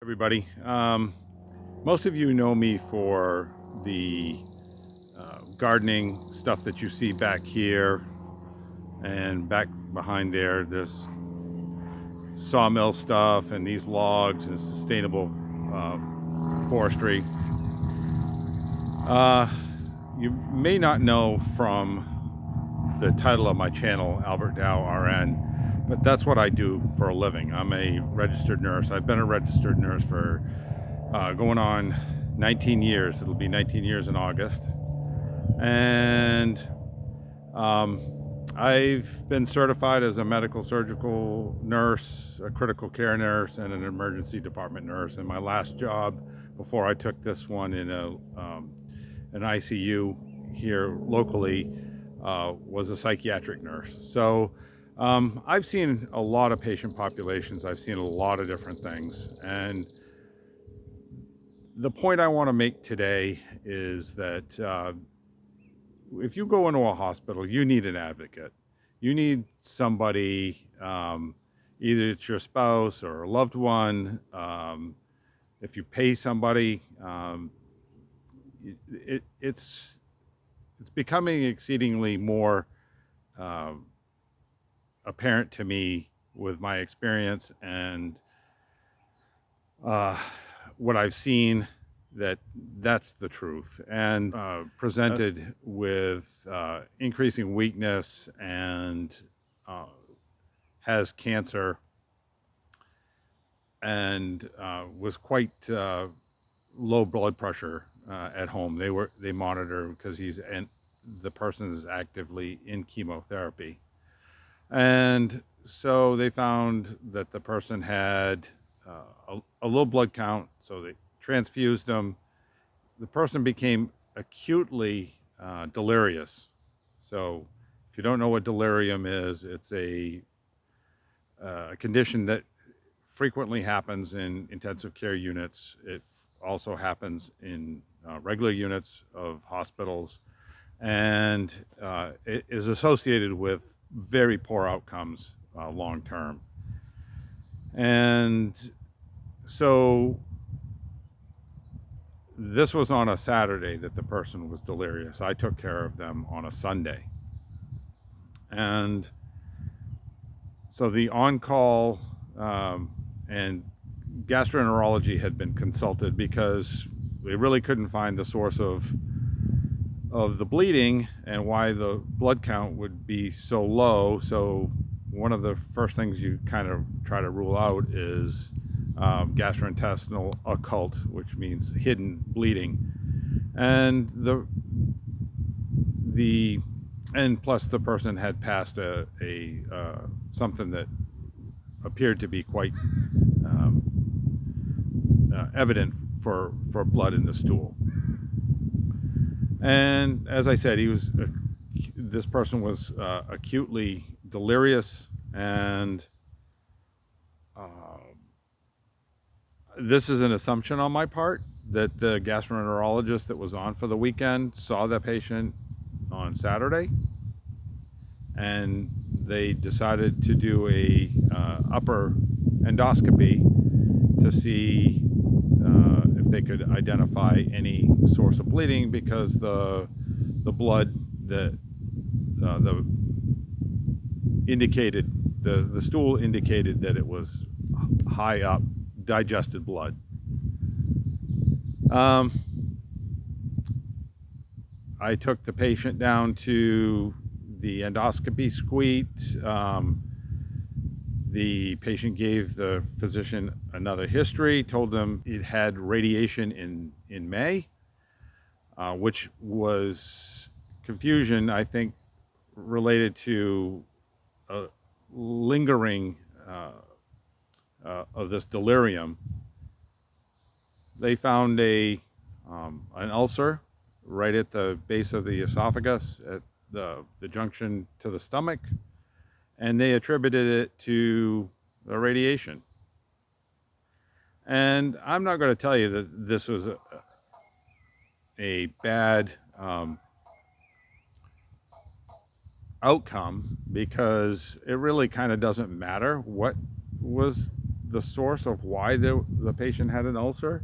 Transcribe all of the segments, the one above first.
Everybody. Most of you know me for the gardening stuff that you see back here and back behind there. There's sawmill stuff and these logs and sustainable uh, forestry. Uh, you may not know from the title of my channel, Albert Dow RN, but that's what I do for a living. I'm a registered nurse. I've been a registered nurse for going on 19 years. It'll be 19 years in August. And um, I've been certified as a medical surgical nurse, a critical care nurse, and an emergency department nurse. And my last job before I took this one in an ICU here locally was a psychiatric nurse. So I've seen a lot of patient populations. I've seen a lot of different things. And the point I want to make today is that if you go into a hospital, you need an advocate. You need somebody, either it's your spouse or a loved one. If you pay somebody, it's becoming exceedingly more uh, apparent to me with my experience and uh, what I've seen, that that's the truth. And presented with increasing weakness and uh, has cancer and was quite low blood pressure at home. They monitor because the person is actively in chemotherapy, and so they found that the person had a low blood count. So they transfused them. The person became acutely delirious. So if you don't know what delirium is, it's a condition that frequently happens in intensive care units. It also happens in regular units of hospitals, and it is associated with very poor outcomes long term. And so this was on a Saturday that the person was delirious. I took care of them on a Sunday. And so the on-call and gastroenterology had been consulted because they really couldn't find the source of the bleeding and why the blood count would be so low. So one of the first things you kind of try to rule out is gastrointestinal occult, which means hidden bleeding. And and plus the person had passed a something that appeared to be quite evident for blood in the stool. And as I said, this person was acutely delirious, and this is an assumption on my part that the gastroenterologist that was on for the weekend saw the patient on Saturday, and they decided to do a upper endoscopy to see if they could identify any source of bleeding, because the blood that the indicated the stool indicated that it was high up digested blood. I took the patient down to the endoscopy suite. The patient gave the physician another history, told them it had radiation in May, which was confusion, I think, related to lingering of this delirium. They found an ulcer right at the base of the esophagus, at the junction to the stomach, and they attributed it to the radiation. And I'm not going to tell you that this was a bad outcome, because it really kind of doesn't matter what was the source of why the patient had an ulcer.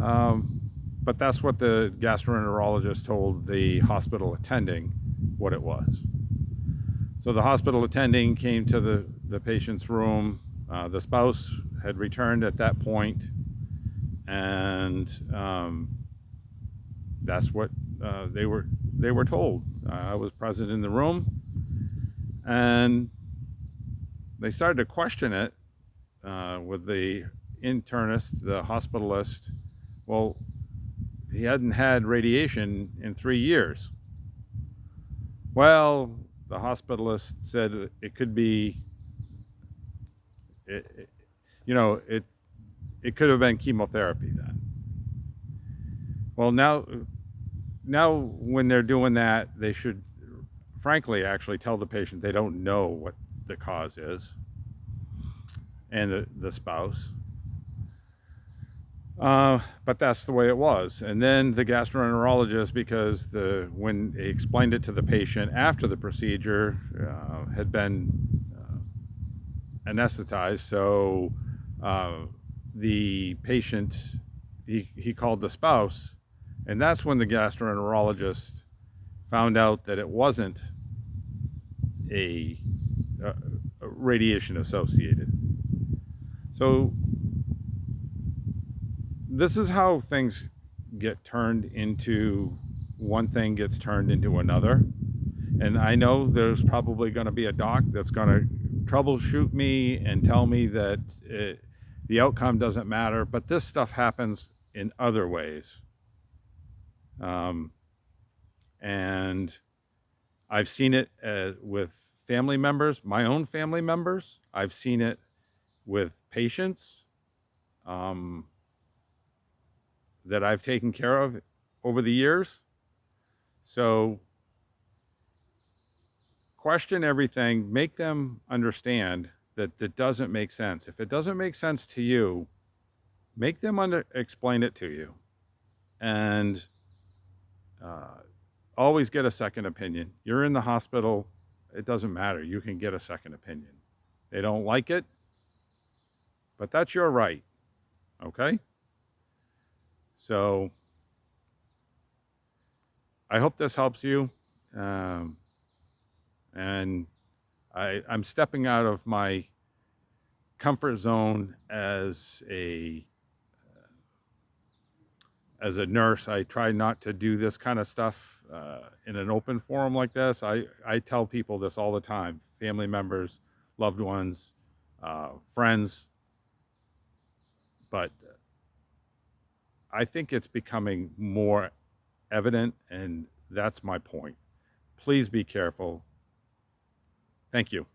Um, but that's what the gastroenterologist told the hospital attending what it was. So the hospital attending came to the patient's room. The spouse had returned at that point, and that's what they were told. I was present in the room, and they started to question it with the internist, the hospitalist. Well, he hadn't had radiation in 3 years. Well, the hospitalist said it could be, it, it, you know, it could have been chemotherapy then. Well, now when they're doing that, they should, frankly, actually tell the patient they don't know what the cause is, and the spouse. But that's the way it was. And then the gastroenterologist, because when he explained it to the patient after the procedure, had been anesthetized, so the patient, he called the spouse, and that's when the gastroenterologist found out that it wasn't a, a radiation associated. So this is how things get turned into, one thing gets turned into another. And I know there's probably going to be a doc that's going to troubleshoot me and tell me that the outcome doesn't matter, but this stuff happens in other ways. And I've seen it with family members, my own family members. I've seen it with patients that I've taken care of over the years. So question everything, make them understand that it doesn't make sense. If it doesn't make sense to you, make them explain it to you. And always get a second opinion. You're in the hospital, it doesn't matter. You can get a second opinion. They don't like it, but that's your right. Okay? So I hope this helps you. And I'm stepping out of my comfort zone as a nurse. I try not to do this kind of stuff in an open forum like this. I tell people this all the time, family members, loved ones, friends, but I think it's becoming more evident, and that's my point. Please be careful. Thank you.